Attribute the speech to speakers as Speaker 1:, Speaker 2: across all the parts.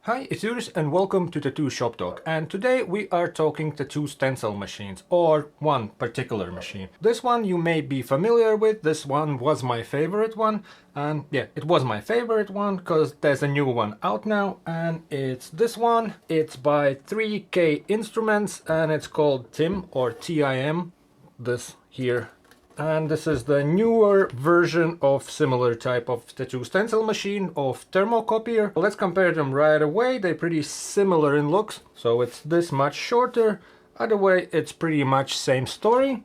Speaker 1: Hi, it's Juris and welcome to Tattoo Shop Talk, and today we are talking tattoo stencil machines, or one particular machine. This one you may be familiar with. This one was my favorite one, and yeah, it was my favorite one because there's a new one out now, and it's this one. It's by 3K Instruments and it's called TIM or TIM, this here. And this is the newer version of similar type of tattoo stencil machine of Thermocopier. Let's compare them right away. They're pretty similar in looks. So it's this much shorter. Either way, it's pretty much same story.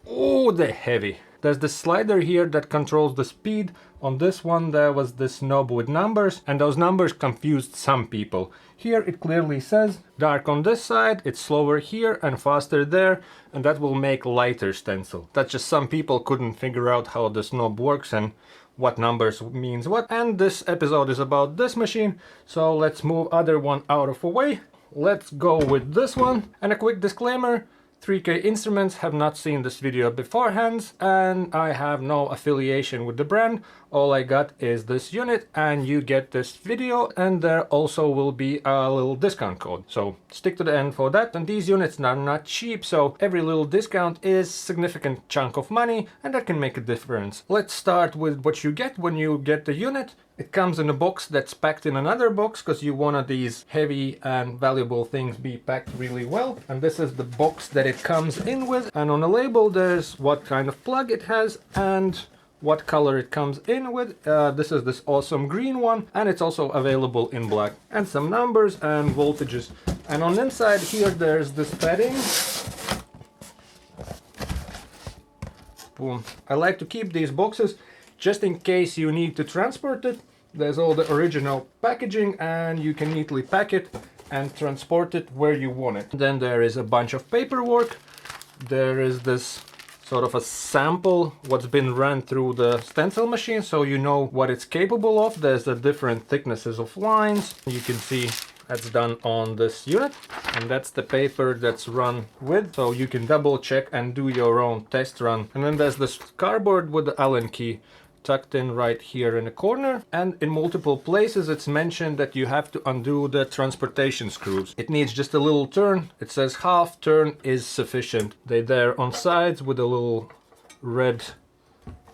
Speaker 1: Oh, they're heavy. There's this slider here that controls the speed. On this one there was this knob with numbers, and those numbers confused some people. Here it clearly says dark on this side, it's slower here and faster there, and that will make lighter stencil. That's just some people couldn't figure out how this knob works and what numbers means what. And this episode is about this machine, so let's move other one out of the way. Let's go with this one. And a quick disclaimer, 3K Instruments have not seen this video beforehand, and I have no affiliation with the brand. All I got is this unit, and you get this video, and there also will be a little discount code. So stick to the end for that. And these units are not cheap, so every little discount is a significant chunk of money, and that can make a difference. Let's start with what you get when you get the unit. It comes in a box that's packed in another box because you want these heavy and valuable things be packed really well. And this is the box that it comes in with. And on the label there's what kind of plug it has and what color it comes in with. This is this awesome green one, and it's also available in black. And some numbers and voltages. And on the inside here there's this padding. Boom. I like to keep these boxes just in case you need to transport it. There's all the original packaging and you can neatly pack it and transport it where you want it. Then there is a bunch of paperwork. There is this sort of a sample what's been run through the stencil machine, so you know what it's capable of. There's the different thicknesses of lines. You can see that's done on this unit, and that's the paper that's run with, so you can double check and do your own test run. And then there's this cardboard with the Allen key tucked in right here in the corner, and in multiple places it's mentioned that you have to undo the transportation screws. It needs just a little turn. It says half turn is sufficient. They're there on sides with a little red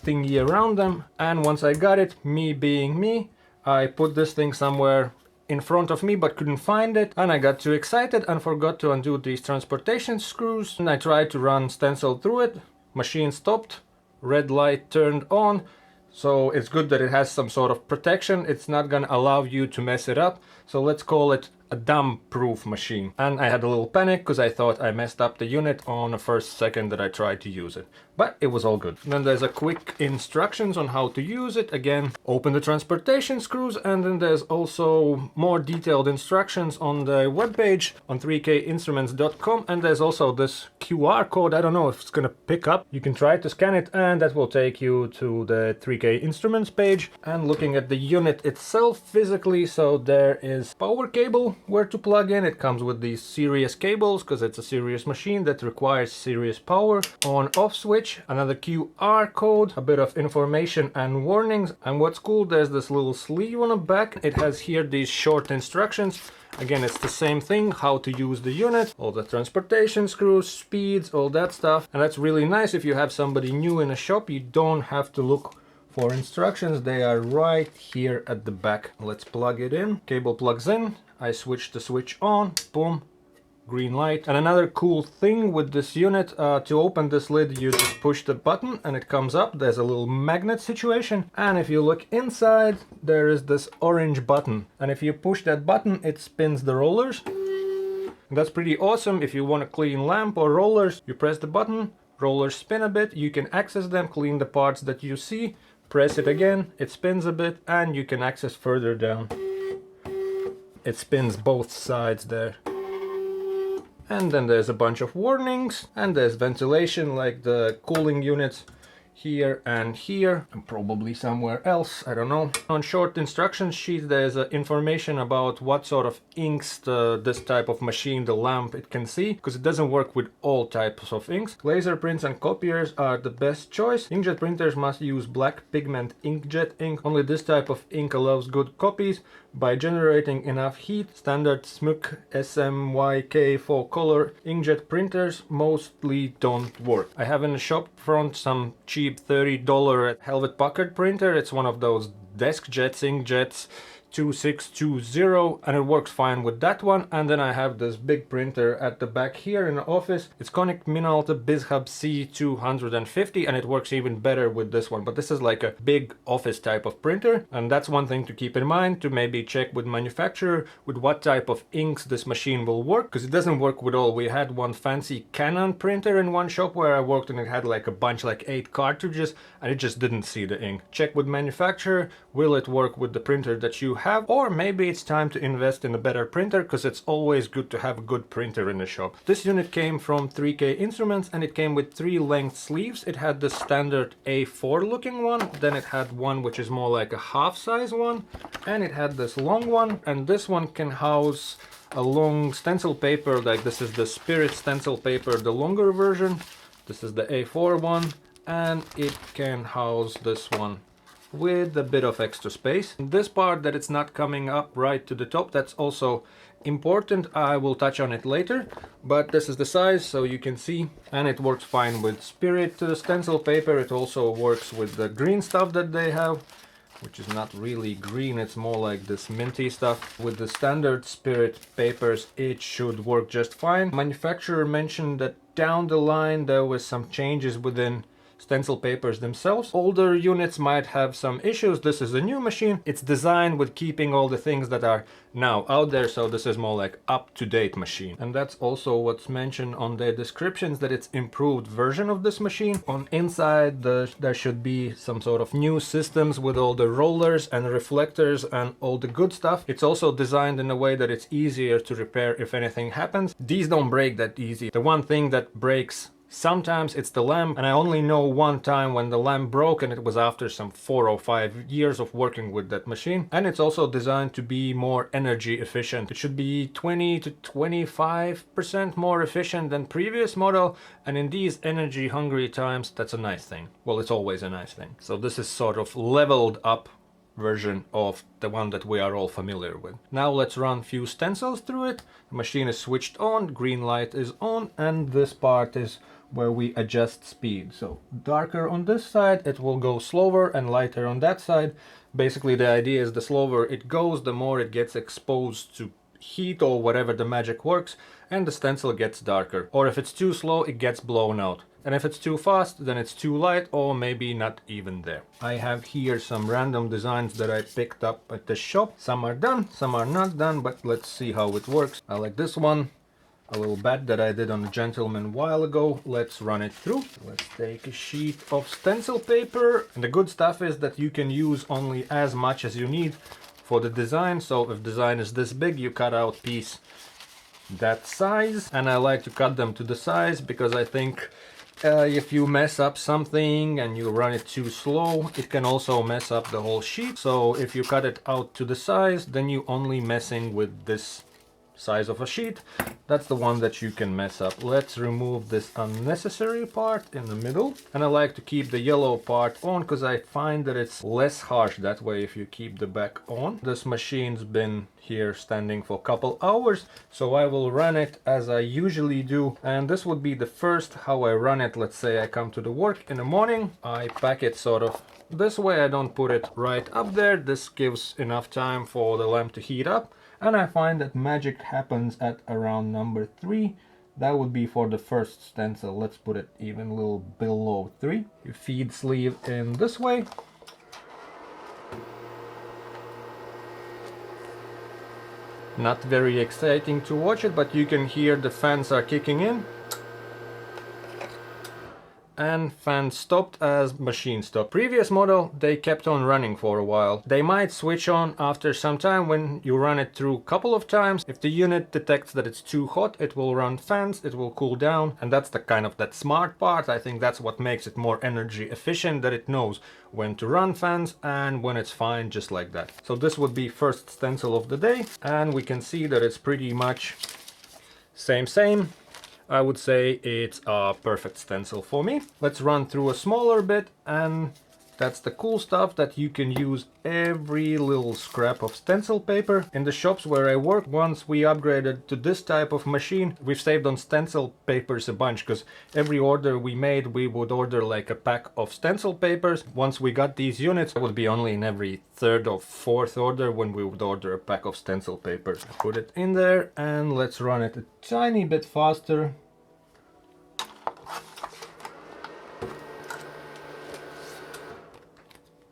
Speaker 1: thingy around them, and once I got it, me being me, I put this thing somewhere in front of me but couldn't find it, and I got too excited and forgot to undo these transportation screws, and I tried to run stencil through it. Machine stopped, red light turned on. So it's good that it has some sort of protection. It's not gonna allow you to mess it up. So let's call it a dumb-proof machine. And I had a little panic because I thought I messed up the unit on the first second that I tried to use it. But it was all good. And then there's a quick instructions on how to use it. Again, open the transportation screws, and then there's also more detailed instructions on the webpage on 3kinstruments.com. And there's also this QR code. I don't know if it's gonna pick up. You can try to scan it, and that will take you to the 3K Instruments page. And looking at the unit itself physically, so there is power cable where to plug in. It comes with these serious cables because it's a serious machine that requires serious power. On off switch, another QR code, a bit of information and warnings. And what's cool, there's this little sleeve on the back. It has here these short instructions. Again, it's the same thing, how to use the unit, all the transportation screws, speeds, all that stuff. And that's really nice if you have somebody new in a shop. You don't have to look for instructions. They are right here at the back. Let's plug it in. Cable plugs in. I switch the switch on, boom, green light. And another cool thing with this unit, to open this lid you just push the button and it comes up. There's a little magnet situation, and if you look inside there is this orange button, and if you push that button it spins the rollers. And that's pretty awesome. If you want a clean lamp or rollers, you press the button, rollers spin a bit, you can access them, clean the parts that you see, press it again, it spins a bit, and you can access further down. It spins both sides there. And then there's a bunch of warnings, and there's ventilation like the cooling units here and here, and probably somewhere else, I don't know. On short instruction sheet there's information about what sort of inks this type of machine, the lamp, it can see, because it doesn't work with all types of inks. Laser prints and copiers are the best choice. Inkjet printers must use black pigment inkjet ink. Only this type of ink allows good copies. by generating enough heat. Standard SMYK SMYK for color inkjet printers mostly don't work. I have in the shop front some cheap $30 Helvet Packard printer. It's one of those desk jets, inkjets 2620, and it works fine with that one. And then I have this big printer at the back here in the office. It's Konica Minolta BizHub C250, and it works even better with this one. But this is like a big office type of printer, and that's one thing to keep in mind, to maybe check with manufacturer with what type of inks this machine will work, because it doesn't work with all. We had one fancy Canon printer in one shop where I worked, and it had like a bunch, like 8 cartridges, and it just didn't see the ink. Check with manufacturer, will it work with the printer that you have, or maybe it's time to invest in a better printer, because it's always good to have a good printer in the shop. This unit came from 3K Instruments, and it came with 3 length sleeves. It had the standard A4 looking one, then it had one which is more like a half size one, and it had this long one, and this one can house a long stencil paper. Like this is the Spirit stencil paper, the longer version. This is the A4 one, and it can house this one with a bit of extra space. This part that it's not coming up right to the top, that's also important. I will touch on it later, but this is the size, so you can see, and it works fine with Spirit stencil paper. It also works with the green stuff that they have, which is not really green, it's more like this minty stuff. With the standard Spirit papers, it should work just fine. Manufacturer mentioned that down the line there was some changes within stencil papers themselves. Older units might have some issues. This is a new machine. It's designed with keeping all the things that are now out there, so this is more like up-to-date machine. And that's also what's mentioned on their descriptions, that it's improved version of this machine. On inside there should be some sort of new systems with all the rollers and reflectors and all the good stuff. It's also designed in a way that it's easier to repair if anything happens. These don't break that easy. The one thing that breaks sometimes it's the lamp, and I only know one time when the lamp broke, and it was after some 4 or 5 years of working with that machine. And it's also designed to be more energy efficient. It should be 20 to 25% more efficient than previous model, and in these energy hungry times, that's a nice thing. Well, it's always a nice thing. So this is sort of leveled up version of the one that we are all familiar with. Now let's run a few stencils through it. The machine is switched on, green light is on, and this part is where we adjust speed. So darker on this side, it will go slower, and lighter on that side. Basically the idea is the slower it goes, the more it gets exposed to heat or whatever the magic works, and the stencil gets darker. Or if it's too slow, it gets blown out. And if it's too fast, then it's too light, or maybe not even there. I have here some random designs that I picked up at the shop. Some are done, some are not done, but let's see how it works. I like this one, a little bat that I did on a gentleman a while ago. Let's run it through. Let's take a sheet of stencil paper. And the good stuff is that you can use only as much as you need for the design. So if design is this big, you cut out piece that size. And I like to cut them to the size because I think if you mess up something and you run it too slow, it can also mess up the whole sheet. So if you cut it out to the size, then you only messing with this size of a sheet. That's the one that you can mess up. Let's remove this unnecessary part in the middle. And I like to keep the yellow part on because I find that it's less harsh that way if you keep the back on. This machine's been here standing for a couple hours, so I will run it as I usually do. And this would be the first how I run it. Let's say I come to the work in the morning, I pack it sort of this way. I don't put it right up there. This gives enough time for the lamp to heat up. And I find that magic happens at around number 3. That would be for the first stencil. Let's put it even a little below 3. You feed sleeve in this way. Not very exciting to watch it, but you can hear the fans are kicking in. And fan stopped as machine stopped. Previous model, they kept on running for a while. They might switch on after some time when you run it through a couple of times. If the unit detects that it's too hot, it will run fans, it will cool down. And that's the kind of that smart part. I think that's what makes it more energy efficient, that it knows when to run fans and when it's fine, just like that. So this would be first stencil of the day. And we can see that it's pretty much same. I would say it's a perfect stencil for me. Let's run through a smaller bit and That's the cool stuff, that you can use every little scrap of stencil paper. In the shops where I work, once we upgraded to this type of machine, we've saved on stencil papers a bunch, because every order we made, we would order like a pack of stencil papers. Once we got these units, it would be only in every third or fourth order when we would order a pack of stencil papers. Put it in there and let's run it a tiny bit faster.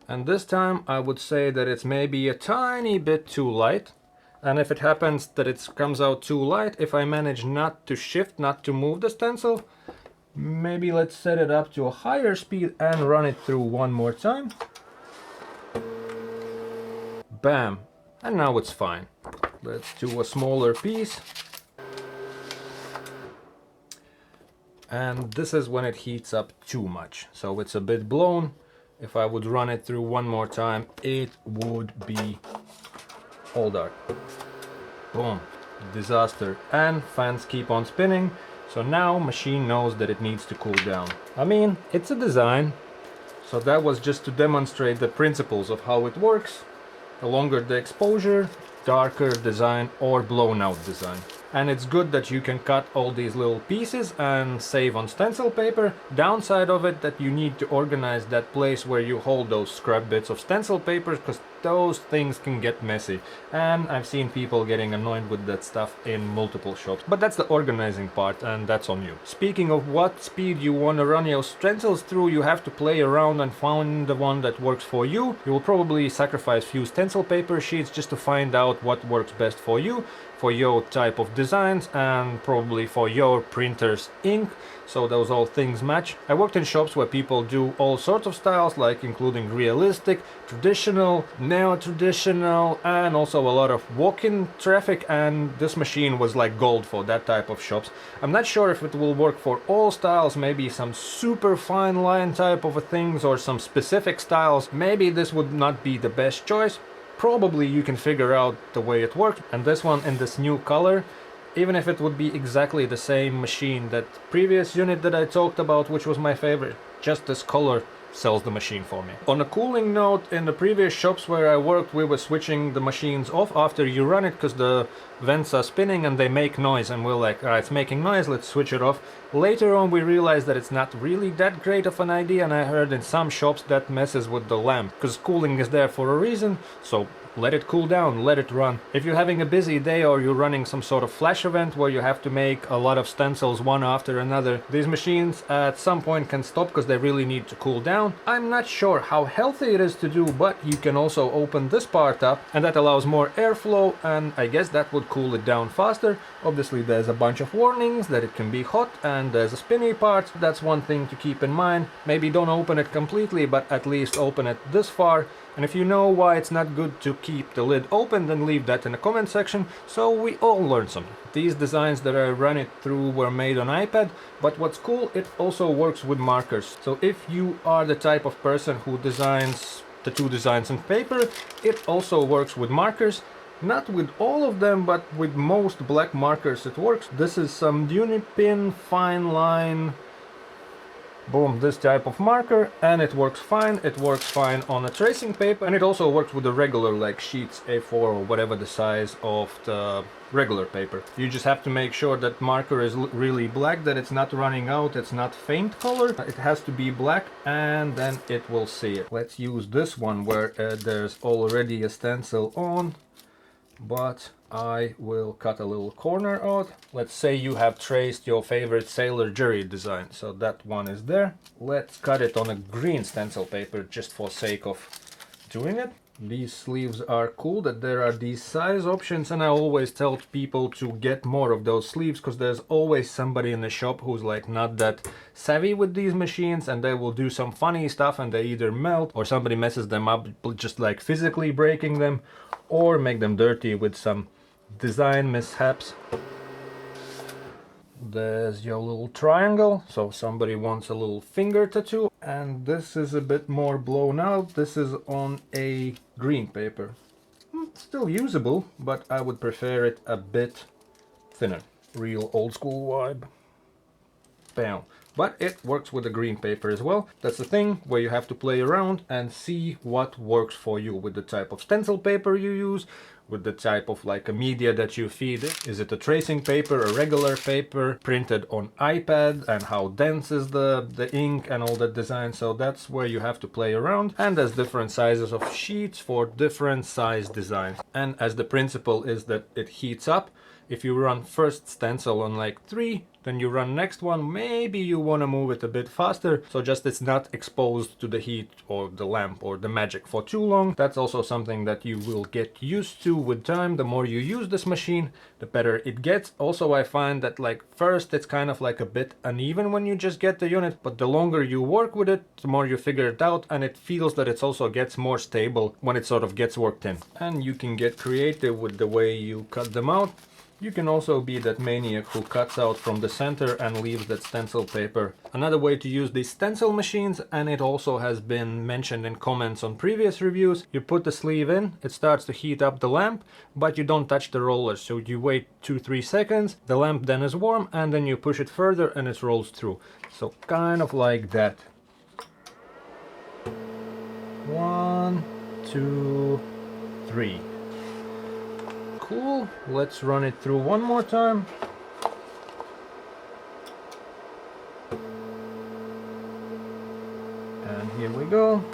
Speaker 1: And this time I would say that it's maybe a tiny bit too light. And if it happens that it comes out too light, if I manage not to shift, not to move the stencil, maybe let's set it up to a higher speed and run it through one more time. Bam! And now it's fine. Let's do a smaller piece. And this is when it heats up too much. So it's a bit blown. If I would run it through one more time, it would be all dark. Boom. Disaster. And fans keep on spinning. So now machine knows that it needs to cool down. I mean, it's a design. So that was just to demonstrate the principles of how it works. The longer the exposure, darker design or blown out design. And it's good that you can cut all these little pieces and save on stencil paper. Downside of it, that you need to organize that place where you hold those scrap bits of stencil papers, because those things can get messy. And I've seen people getting annoyed with that stuff in multiple shops. But that's the organizing part, and that's on you. Speaking of what speed you want to run your stencils through, you have to play around and find the one that works for you. You will probably sacrifice few stencil paper sheets just to find out what works best for you, for your type of designs, and probably for your printer's ink, so those all things match. I worked in shops where people do all sorts of styles, like including realistic, traditional, neo-traditional, and also a lot of walk-in traffic, and this machine was like gold for that type of shops. I'm not sure if it will work for all styles, maybe some super fine line type of things or some specific styles. Maybe this would not be the best choice. Probably you can figure out the way it works. And this one in this new color, even if it would be exactly the same machine that previous unit that I talked about, which was my favorite, just this color sells the machine for me. On a cooling note, in the previous shops where I worked, we were switching the machines off after you run it, because the vents are spinning and they make noise, and we're like, alright, it's making noise, let's switch it off. Later on we realized that it's not really that great of an idea, and I heard in some shops that messes with the lamp, because cooling is there for a reason, so let it cool down, let it run. If you're having a busy day or you're running some sort of flash event where you have to make a lot of stencils one after another, these machines at some point can stop because they really need to cool down. I'm not sure how healthy it is to do, but you can also open this part up and that allows more airflow, and I guess that would cool it down faster. Obviously there's a bunch of warnings that it can be hot and there's a spinny part. That's one thing to keep in mind. Maybe don't open it completely, but at least open it this far. And if you know why it's not good to keep the lid open, then leave that in the comment section, so we all learn something. These designs that I ran it through were made on iPad, but what's cool, it also works with markers. So if you are the type of person who designs the two designs on paper, it also works with markers. Not with all of them, but with most black markers it works. This is some Unipin fine line, boom, this type of marker, and it works fine. It works fine on a tracing paper, and it also works with the regular like sheets A4 or whatever the size of the regular paper. You just have to make sure that marker is really black, that it's not running out, it's not faint color. It has to be black, and then it will see it. Let's use this one where there's already a stencil on, but I will cut a little corner out. Let's say you have traced your favorite sailor Juris design, so that one is there. Let's cut it on a green stencil paper just for sake of doing it. These sleeves are cool that there are these size options, and I always tell people to get more of those sleeves, because there's always somebody in the shop who's like not that savvy with these machines, and they will do some funny stuff and they either melt or somebody messes them up just like physically breaking them, or make them dirty with some design mishaps. There's your little triangle, so somebody wants a little finger tattoo, and this is a bit more blown out. This is on a green paper. Still usable, but I would prefer it a bit thinner. Real old school vibe. Bam. but it works with the green paper as well. That's the thing where you have to play around and see what works for you with the type of stencil paper you use, with the type of like a media that you feed it. Is it a tracing paper, a regular paper, printed on iPad, and how dense is the ink and all that design. So that's where you have to play around. And there's different sizes of sheets for different size designs. And as the principle is that it heats up, if you run first stencil on like 3, then you run next one, maybe you want to move it a bit faster, so just it's not exposed to the heat or the lamp or the magic for too long. That's also something that you will get used to with time. The more you use this machine, the better it gets. Also, I find that like first it's kind of like a bit uneven when you just get the unit, but the longer you work with it, the more you figure it out, and it feels that it also gets more stable when it sort of gets worked in. And you can get creative with the way you cut them out. You can also be that maniac who cuts out from the center and leaves that stencil paper. Another way to use these stencil machines, and it also has been mentioned in comments on previous reviews, you put the sleeve in, it starts to heat up the lamp, but you don't touch the rollers. So you wait 2-3 seconds, the lamp then is warm, and then you push it further and it rolls through. So kind of like that. 1, 2, 3. Cool, let's run it through one more time. And here we go.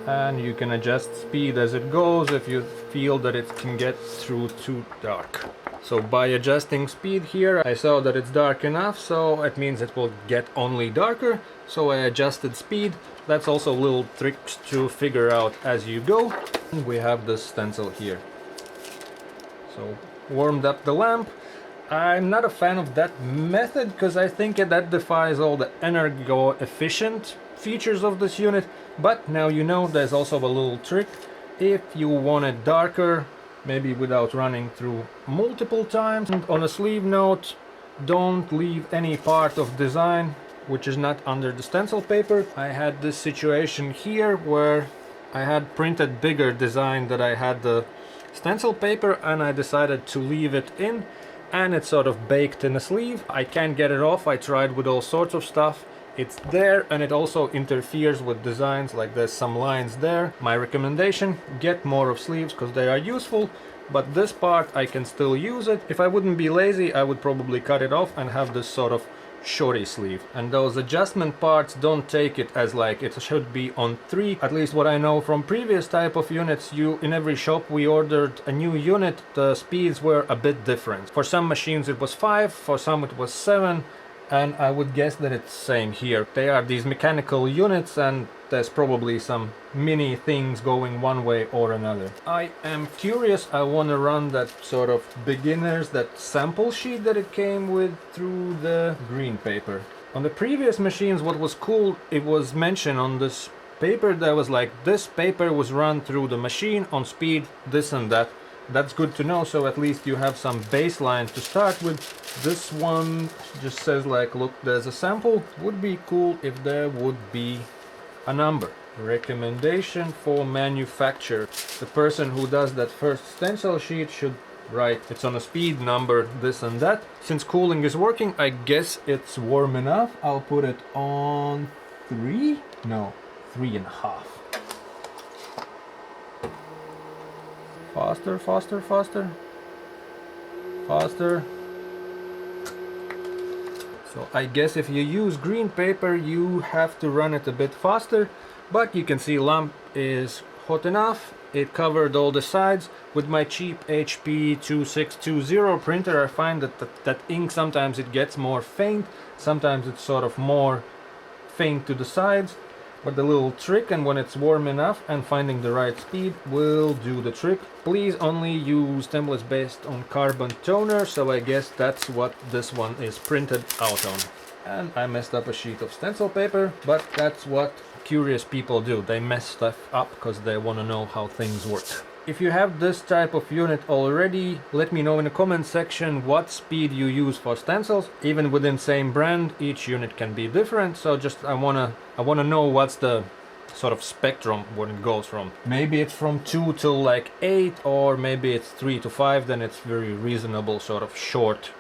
Speaker 1: And you can adjust speed as it goes if you feel that it can get through too dark. So by adjusting speed here, I saw that it's dark enough, so it means it will get only darker. So I adjusted speed. That's also little tricks to figure out as you go. We have this stencil here. So warmed up the lamp. I'm not a fan of that method because I think that defies all the energo-efficient features of this unit. But now you know there's also a little trick. If you want it darker, maybe without running through multiple times. And on a sleeve note, don't leave any part of design which is not under the stencil paper. I had this situation here where I had printed bigger design that I had the stencil paper, and I decided to leave it in, and it's sort of baked in a sleeve. I can't get it off. I tried with all sorts of stuff. It's there, and it also interferes with designs, like there's some lines there. My recommendation, get more of sleeves because they are useful, but this part I can still use it. If I wouldn't be lazy, I would probably cut it off and have this sort of shorty sleeve. And those adjustment parts, don't take it as like it should be on 3. At least what I know from previous type of units, in every shop we ordered a new unit, the speeds were a bit different. For some machines it was 5, for some it was 7, and I would guess that it's same here. They are these mechanical units, and there's probably some mini things going one way or another. I am curious, I want to run that sort of beginners, that sample sheet that it came with through the green paper. On the previous machines, what was cool, it was mentioned on this paper, there was like, this paper was run through the machine on speed, this and that. That's good to know, so at least you have some baseline to start with. This one just says like, look, there's a sample. Would be cool if there would be a number. Recommendation for manufacturer. The person who does that first stencil sheet should write, it's on a speed number, this and that. Since cooling is working, I guess it's warm enough. I'll put it on 3? No, 3.5. Faster, faster, faster. Faster. So I guess if you use green paper, you have to run it a bit faster, but you can see lamp is hot enough. It covered all the sides. With my cheap HP 2620 printer, I find that ink sometimes it gets more faint, sometimes it's sort of more faint to the sides. But the little trick, and when it's warm enough and finding the right speed, will do the trick. Please only use templates based on carbon toner, so I guess that's what this one is printed out on. And I messed up a sheet of stencil paper, but that's what curious people do. They mess stuff up because they want to know how things work. If you have this type of unit already, let me know in the comment section what speed you use for stencils. Even within same brand, each unit can be different, so just I wanna know what's the sort of spectrum when it goes from. Maybe it's from 2 till like 8, or maybe it's 3 to 5, then it's very reasonable sort of short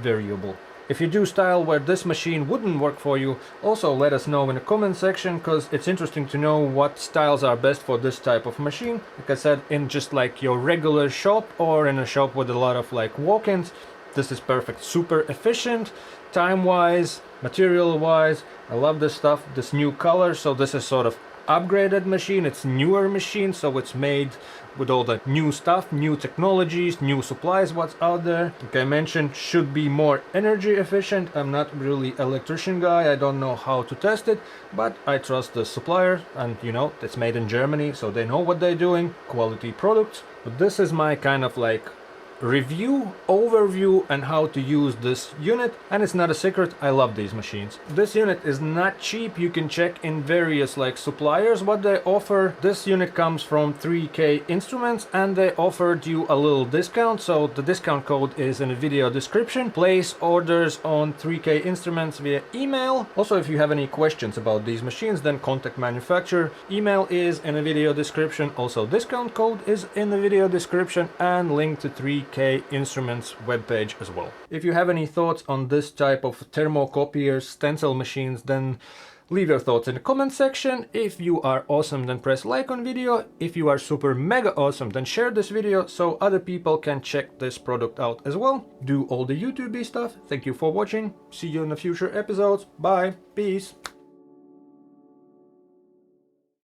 Speaker 1: variable. If you do style where this machine wouldn't work for you, also let us know in the comment section, because it's interesting to know what styles are best for this type of machine. Like I said, in just like your regular shop or in a shop with a lot of like walk-ins, this is perfect. Super efficient, time-wise, material-wise. I love this stuff, this new color. So this is sort of upgraded machine. It's newer machine, so it's made with all the new stuff, new technologies, new supplies, what's out there. Like I mentioned, should be more energy efficient. I'm not really electrician guy, I don't know how to test it, but I trust the supplier, and you know, it's made in Germany, so they know what they're doing, quality products. But this is my kind of like review, overview, and how to use this unit. And it's not a secret, I love these machines. This unit is not cheap. You can check in various like suppliers what they offer. This unit comes from 3K Instruments, and they offered you a little discount, so the discount code is in the video description. Place orders on 3K Instruments via email. Also, if you have any questions about these machines, then contact manufacturer. Email is in the video description. Also, discount code is in the video description, and link to 3K Instruments webpage as well. If you have any thoughts on this type of thermocopiers, stencil machines, then leave your thoughts in the comment section. If you are awesome, then press like on video. If you are super mega awesome, then share this video so other people can check this product out as well. Do all the YouTube stuff. Thank you for watching. See you in the future episodes. Bye. Peace.